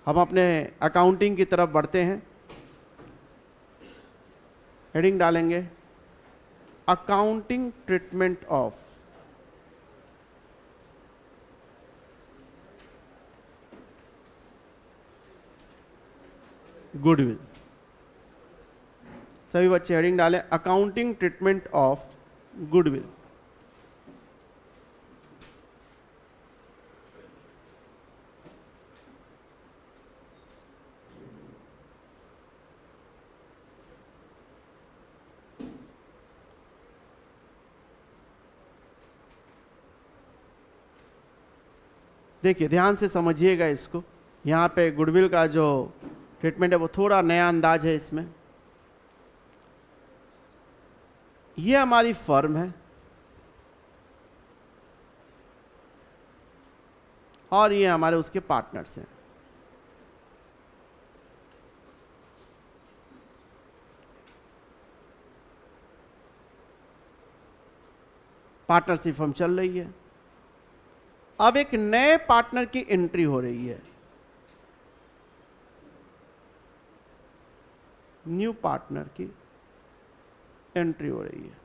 हम अपने अकाउंटिंग की तरफ बढ़ते हैं। हेडिंग डालेंगे अकाउंटिंग ट्रीटमेंट ऑफ गुडविल। सभी बच्चे हेडिंग डालें अकाउंटिंग ट्रीटमेंट ऑफ गुडविल। देखिए ध्यान से समझिएगा इसको। यहाँ पे गुडविल का जो ट्रीटमेंट है वो थोड़ा नया अंदाज है इसमें। ये हमारी फर्म है और ये हमारे उसके पार्टनर्स हैं। पार्टनरशिप फर्म चल रही है। अब एक नए पार्टनर की एंट्री हो रही है, न्यू पार्टनर की एंट्री हो रही है।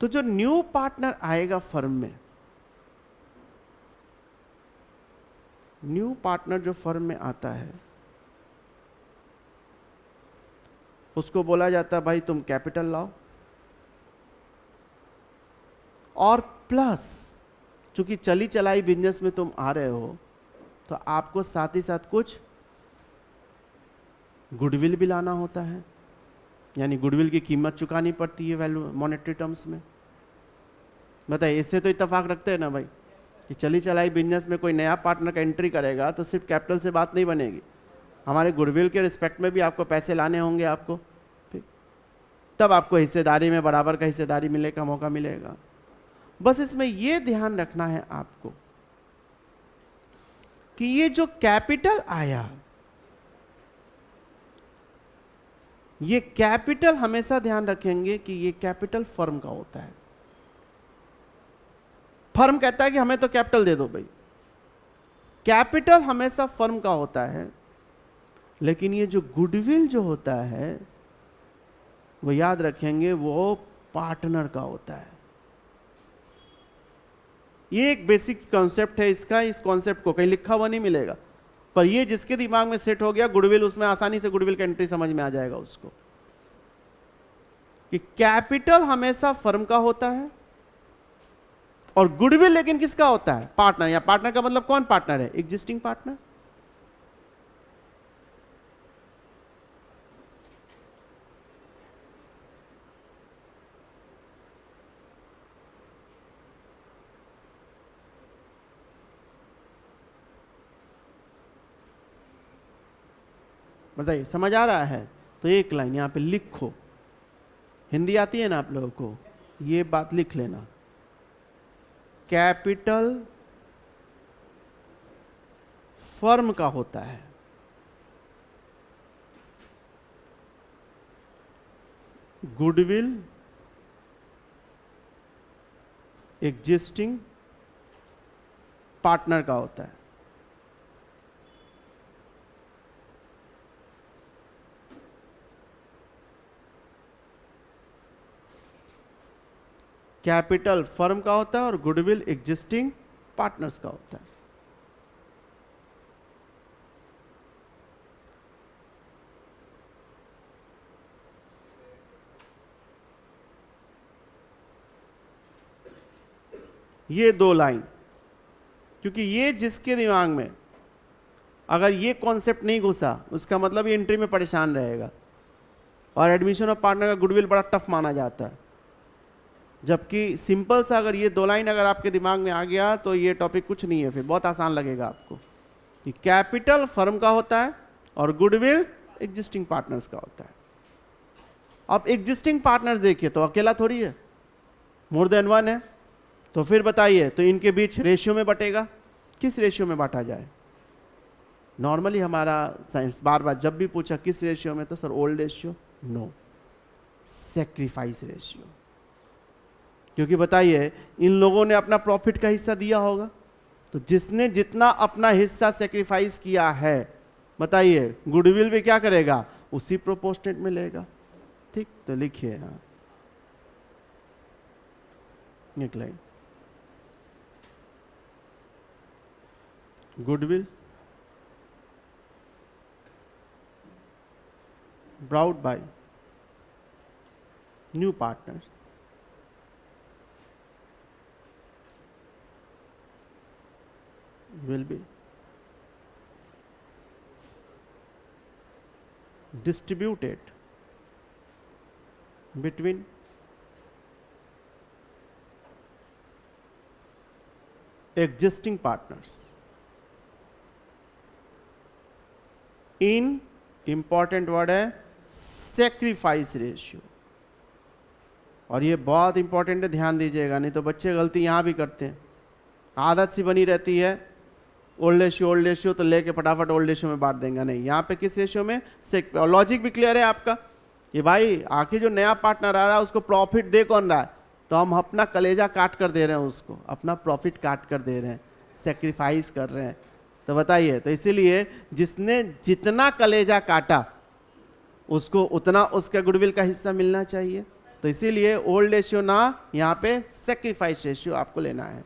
तो जो न्यू पार्टनर आएगा फर्म में, न्यू पार्टनर जो फर्म में आता है उसको बोला जाता है भाई तुम कैपिटल लाओ, और प्लस चूंकि चली चलाई बिजनेस में तुम आ रहे हो तो आपको साथ ही साथ कुछ गुडविल भी लाना होता है, यानी गुडविल की कीमत चुकानी पड़ती है वैल्यू मॉनेटरी टर्म्स में। बताइए, इससे तो इत्तेफाक रखते हैं ना भाई कि चली चलाई बिजनेस में कोई नया पार्टनर का एंट्री करेगा तो सिर्फ कैपिटल से बात नहीं बनेगी, हमारे गुडविल के रिस्पेक्ट में भी आपको पैसे लाने होंगे आपको, तब आपको हिस्सेदारी में बराबर का हिस्सेदारी मिलने का मौका मिलेगा। बस इसमें यह ध्यान रखना है आपको कि ये जो कैपिटल आया, ये कैपिटल हमेशा ध्यान रखेंगे कि ये कैपिटल फर्म का होता है। फर्म कहता है कि हमें तो कैपिटल दे दो भाई, कैपिटल हमेशा फर्म का होता है, लेकिन ये जो गुडविल जो होता है वो याद रखेंगे वो पार्टनर का होता है। ये एक बेसिक कॉन्सेप्ट है इसका, इस कॉन्सेप्ट को कहीं लिखा हुआ नहीं मिलेगा, पर ये जिसके दिमाग में सेट हो गया गुडविल, उसमें आसानी से गुडविल का एंट्री समझ में आ जाएगा उसको कि कैपिटल हमेशा फर्म का होता है और गुडविल लेकिन किसका होता है? पार्टनर। या पार्टनर का मतलब कौन पार्टनर है? Existing partner. बताइए समझ आ रहा है? तो एक लाइन यहां पे लिखो, हिंदी आती है ना आप लोगों को, ये बात लिख लेना, कैपिटल फर्म का होता है, गुडविल एग्जिस्टिंग पार्टनर का होता है। कैपिटल फर्म का होता है और गुडविल एग्जिस्टिंग पार्टनर्स का होता है। ये दो लाइन, क्योंकि ये जिसके दिमाग में अगर ये कॉन्सेप्ट नहीं घुसा उसका मतलब ये एंट्री में परेशान रहेगा, और एडमिशन ऑफ पार्टनर का गुडविल बड़ा टफ माना जाता है, जबकि सिंपल सा अगर ये दो लाइन अगर आपके दिमाग में आ गया तो ये टॉपिक कुछ नहीं है, फिर बहुत आसान लगेगा आपको कि कैपिटल फर्म का होता है और गुडविल एग्जिस्टिंग पार्टनर्स का होता है। अब एग्जिस्टिंग पार्टनर्स देखिए तो अकेला थोड़ी है, मोर देन वन है, तो फिर बताइए तो इनके बीच रेशियो में बटेगा, किस रेशियो में बांटा जाए? नॉर्मली हमारा साइंस बार बार जब भी पूछा किस रेशियो में, तो sir old ratio, no, sacrifice ratio. क्योंकि बताइए इन लोगों ने अपना प्रॉफिट का हिस्सा दिया होगा, तो जिसने जितना अपना हिस्सा सेक्रीफाइस किया है, बताइए गुडविल भी क्या करेगा, उसी प्रोपोर्शनेट में लेगा। ठीक, तो लिखिए हाँ एक line, goodwill brought by new partners will be distributed between existing partners in important word है सेक्रीफाइस रेशियो। और ये बहुत इंपॉर्टेंट है, ध्यान दीजिएगा, नहीं तो बच्चे गलती यहां भी करते हैं, आदत सी बनी रहती है ओल्ड रेशियो तो लेके फटाफट ओल्ड रेशियो में बांट देंगे। नहीं, यहाँ पे किस रेशियो में, लॉजिक भी क्लियर है आपका। ये भाई आखिर जो नया पार्टनर आ रहा है उसको प्रॉफिट दे कौन रहा है, तो हम अपना कलेजा काट कर दे रहे हैं, उसको अपना प्रॉफिट काट कर दे रहे हैं, सेक्रीफाइस कर रहे हैं। तो बताइए, तो इसीलिए जिसने जितना कलेजा काटा उसको उतना उसका गुडविल का हिस्सा मिलना चाहिए। तो इसीलिए ओल्ड रेशियो ना, यहाँ पे सेक्रीफाइस रेशियो आपको लेना है।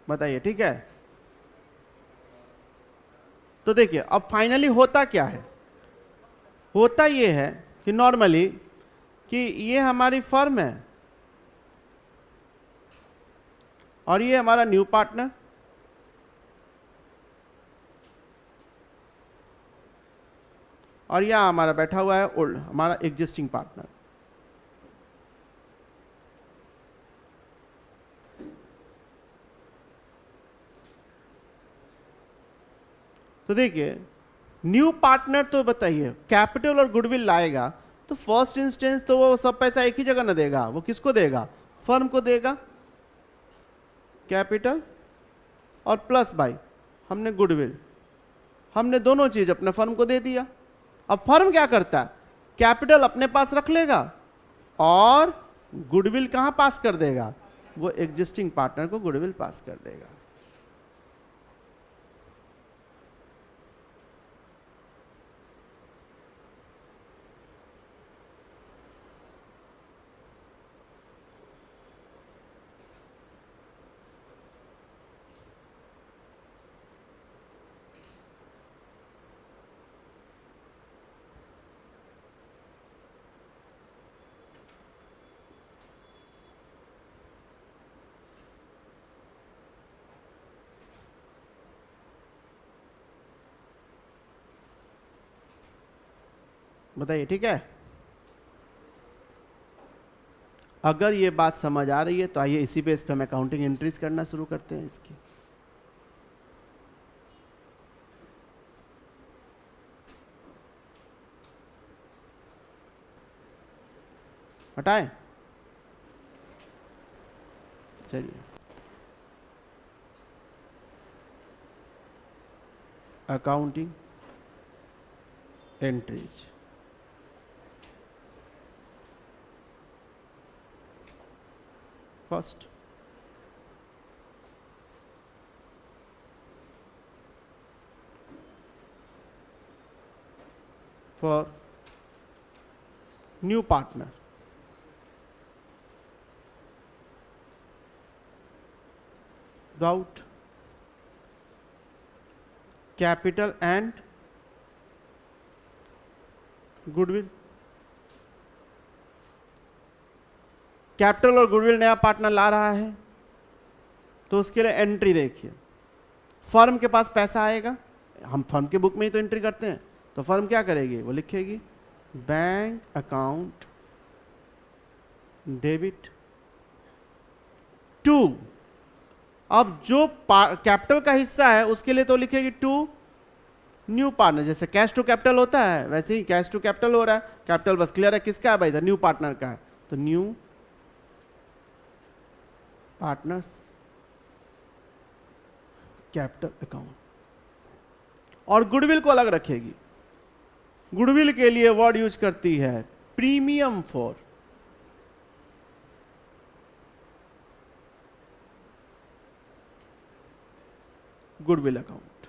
बताइए, ठीक है। तो देखिए अब फाइनली होता क्या है, होता ये है कि नॉर्मली कि ये हमारी फर्म है और ये हमारा न्यू पार्टनर, और यहां हमारा बैठा हुआ है ओल्ड, हमारा एग्जिस्टिंग पार्टनर। तो देखिए न्यू पार्टनर तो बताइए कैपिटल और गुडविल लाएगा, तो फर्स्ट इंस्टेंस तो वो सब पैसा एक ही जगह ना देगा, वो किसको देगा, फर्म को देगा, कैपिटल और प्लस बाय हमने गुडविल, हमने दोनों चीज अपने फर्म को दे दिया। अब फर्म क्या करता है, कैपिटल अपने पास रख लेगा और गुडविल कहां पास कर देगा, वो एग्जिस्टिंग पार्टनर को गुडविल पास कर देगा। बताइए, ठीक है। अगर ये बात समझ आ रही है तो आइए इसी बेस पे हम अकाउंटिंग एंट्रीज करना शुरू करते हैं इसकी। हटाएं, चलिए accounting entries. First for new partner, without capital and goodwill। Capital और गुडविल नया पार्टनर ला रहा है तो उसके लिए एंट्री देखिए, फर्म के पास पैसा आएगा, हम फर्म के बुक में ही तो एंट्री करते हैं, तो फर्म क्या करेगी, वो लिखेगी बैंक अकाउंट डेबिट टू, अब जो कैपिटल का हिस्सा है उसके लिए तो लिखेगी टू न्यू पार्टनर। जैसे कैश टू कैपिटल होता है वैसे ही कैश टू कैपिटल हो रहा है, कैपिटल बस क्लियर है किसका है भाई, इधर न्यू पार्टनर का है, तो न्यू पार्टनर्स कैपिटल अकाउंट। और गुडविल को अलग रखेगी। गुडविल के लिए वर्ड यूज करती है premium for. Goodwill account,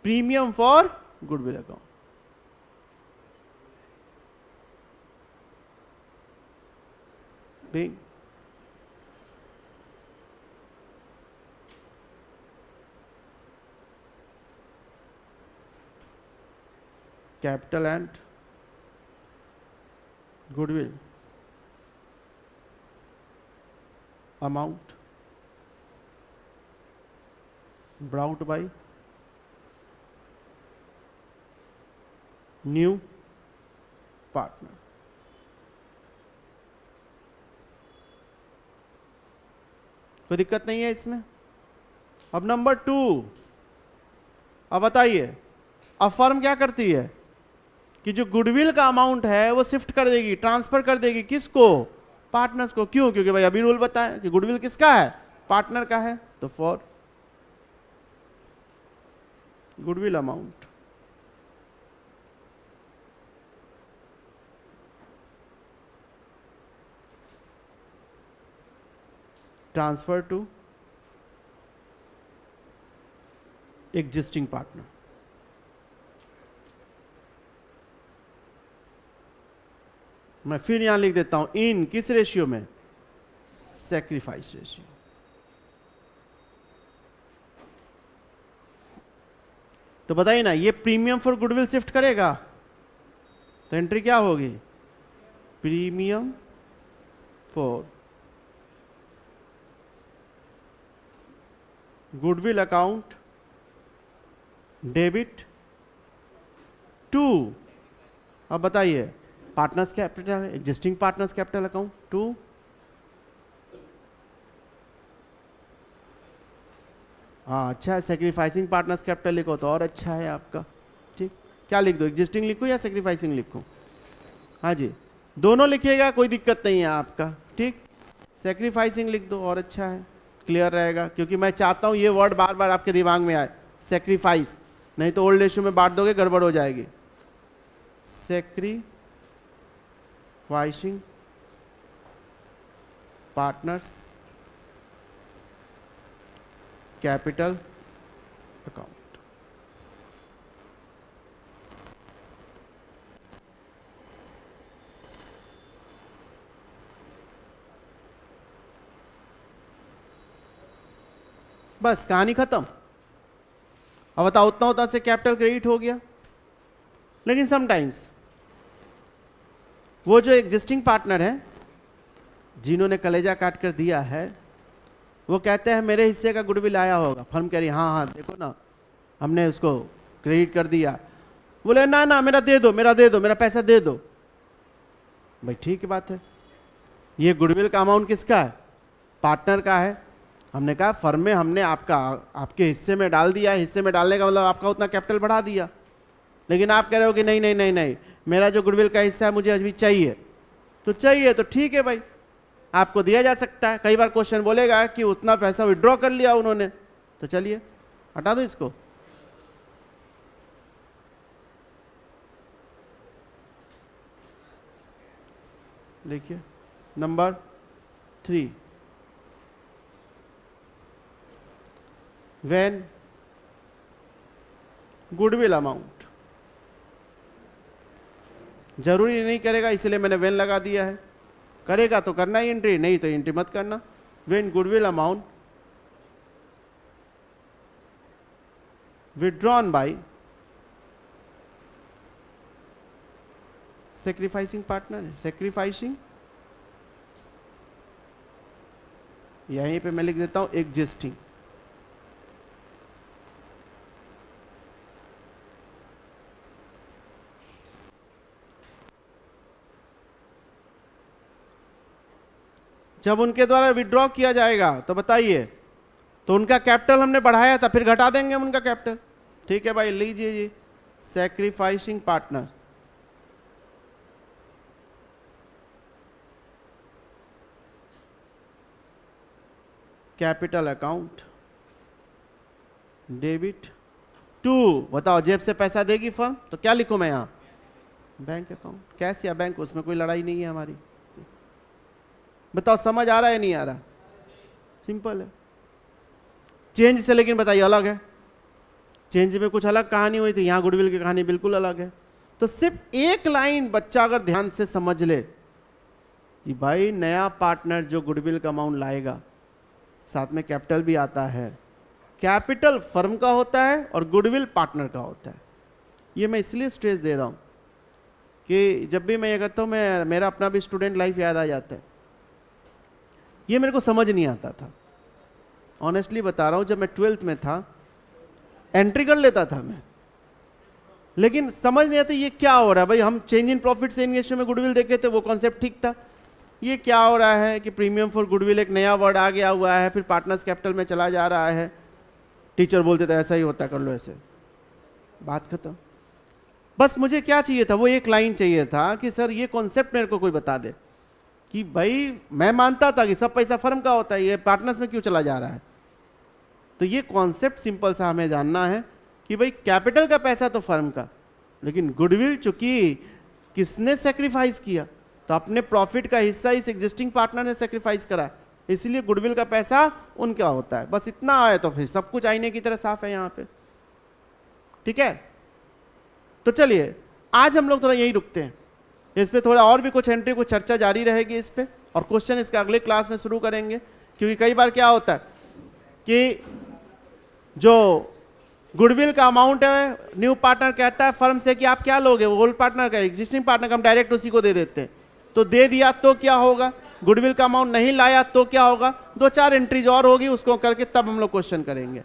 premium for goodwill account. Capital and goodwill amount brought by new partner। कोई दिक्कत नहीं है इसमें। अब नंबर 2, अब बताइए, अब फर्म क्या करती है कि जो गुडविल का अमाउंट है वो शिफ्ट कर देगी, ट्रांसफर कर देगी, किसको? पार्टनर्स को। क्यों? क्योंकि भाई अभी रूल बताएं कि गुडविल किसका है? पार्टनर का है। तो for goodwill amount transfer to existing partner. मैं फिर यहां लिख देता हूं, इन किस रेशियो में? Sacrifice ratio. तो बताइए ना, ये प्रीमियम फॉर गुडविल शिफ्ट करेगा तो एंट्री क्या होगी? Premium for goodwill account debit to, अब बताइए, partners capital, existing partners capital account to हाँ अच्छा है, सेक्रीफाइसिंग पार्टनर्स कैपिटल लिखो तो और अच्छा है आपका। ठीक, क्या लिख दो? एग्जिस्टिंग लिखो या सेक्रीफाइसिंग लिखो? हाँ जी, दोनों लिखिएगा, कोई दिक्कत नहीं है आपका। ठीक, सेक्रीफाइसिंग लिख दो और अच्छा है, क्लियर रहेगा। क्योंकि मैं चाहता हूं ये वर्ड बार बार आपके दिमाग में आए, सेक्रीफाइस, नहीं तो ओल्ड रेशियो में बांट दोगे, गड़बड़ हो जाएगी। Sacrificing partners capital account. बस कहानी खत्म। अब बताओ, उतना उतना से कैपिटल क्रेडिट हो गया। लेकिन समटाइम्स वो जो एग्जिस्टिंग पार्टनर है जिन्होंने कलेजा काट कर दिया है, वो कहते हैं मेरे हिस्से का गुडविल आया होगा। फर्म कह रही हाँ हाँ देखो ना, हमने उसको क्रेडिट कर दिया। बोले ना ना, मेरा दे दो, मेरा दे दो, मेरा पैसा दे दो। भाई ठीक है, बात है, ये गुडविल का अमाउंट किसका है? पार्टनर का है। हमने कहा फर्म में हमने आपके हिस्से में डाल दिया है, हिस्से में डालने का मतलब आपका उतना कैपिटल बढ़ा दिया। लेकिन आप कह रहे हो कि नहीं नहीं नहीं नहीं, मेरा जो गुडविल का हिस्सा है मुझे अभी चाहिए। तो चाहिए तो ठीक है भाई, आपको दिया जा सकता है। कई बार क्वेश्चन बोलेगा कि उतना पैसा विड्रॉ कर लिया उन्होंने, तो चलिए हटा दो इसको। लिखिए नंबर 3, व्हेन गुडविल अमाउंट, जरूरी नहीं करेगा इसलिए मैंने व्हेन लगा दिया है, करेगा तो करना ही एंट्री, नहीं तो एंट्री मत करना। When goodwill amount withdrawn bye sacrificing partner है, सेक्रीफाइसिंग, यहीं पे मैं लिख देता हूं एग्जिस्टिंग। जब उनके द्वारा विड्रॉ किया जाएगा तो बताइए, तो उनका कैपिटल हमने बढ़ाया था, फिर घटा देंगे हम उनका कैपिटल। ठीक है भाई, लीजिए जी, sacrificing partner capital account debit 2 बताओ, जेब से पैसा देगी फर्म तो क्या लिखूं मैं यहाँ? बैंक अकाउंट, कैश या बैंक, उसमें कोई लड़ाई नहीं है हमारी। बताओ समझ आ रहा है नहीं आ रहा? सिंपल है। चेंज से लेकिन बताइए अलग है, चेंज में कुछ अलग कहानी हुई थी, यहां गुडविल की कहानी बिल्कुल अलग है। तो सिर्फ एक लाइन बच्चा अगर ध्यान से समझ ले कि भाई नया पार्टनर जो गुडविल का अमाउंट लाएगा, साथ में कैपिटल भी आता है, कैपिटल फर्म का होता है और गुडविल पार्टनर का होता है। ये मैं इसलिए स्ट्रेस दे रहा हूं कि जब भी मैं ये करता हूं, मेरा अपना भी स्टूडेंट लाइफ याद आ जाता है। ये मेरे को समझ नहीं आता था, ऑनेस्टली बता रहा हूं। जब मैं 12th में था एंट्री कर लेता था मैं, लेकिन समझ नहीं आता ये क्या हो रहा है। भाई हम चेंज इन प्रॉफिट से इन रेशियो में गुडविल देखे थे, वो कॉन्सेप्ट ठीक था। ये क्या हो रहा है कि प्रीमियम फॉर गुडविल एक नया वर्ड आ गया हुआ है, फिर पार्टनर्स कैपिटल में चला जा रहा है। टीचर बोलते थे ऐसा ही होता, कर लो ऐसे, बात खत्म। बस मुझे क्या चाहिए था, वो एक लाइन चाहिए था कि सर ये कॉन्सेप्ट मेरे को कोई बता दे कि भाई मैं मानता था कि सब पैसा फर्म का होता है, ये पार्टनर्स में क्यों चला जा रहा है। तो ये कॉन्सेप्ट सिंपल सा हमें जानना है कि भाई कैपिटल का पैसा तो फर्म का, लेकिन गुडविल चूंकि किसने सेक्रीफाइस किया, तो अपने प्रॉफिट का हिस्सा इस एग्जिस्टिंग पार्टनर ने सेक्रीफाइस करा, इसलिए गुडविल का पैसा उनका होता है। बस इतना आए तो फिर सब कुछ आईने की तरह साफ है यहाँ पे। ठीक है, तो चलिए आज हम लोग थोड़ा यही रुकते हैं। इस पे थोड़ा और भी कुछ एंट्री, कुछ चर्चा जारी रहेगी इस पे, और क्वेश्चन इसके अगले क्लास में शुरू करेंगे। क्योंकि कई बार क्या होता है कि जो गुडविल का अमाउंट है, न्यू पार्टनर कहता है फर्म से कि आप क्या लोगे, वो ओल्ड पार्टनर का, एग्जिस्टिंग पार्टनर का हम डायरेक्ट उसी को दे देते हैं। तो दे दिया तो क्या होगा, गुडविल का अमाउंट नहीं लाया तो क्या होगा, 2-4 एंट्रीज और होगी, उसको करके तब हम लोग क्वेश्चन करेंगे।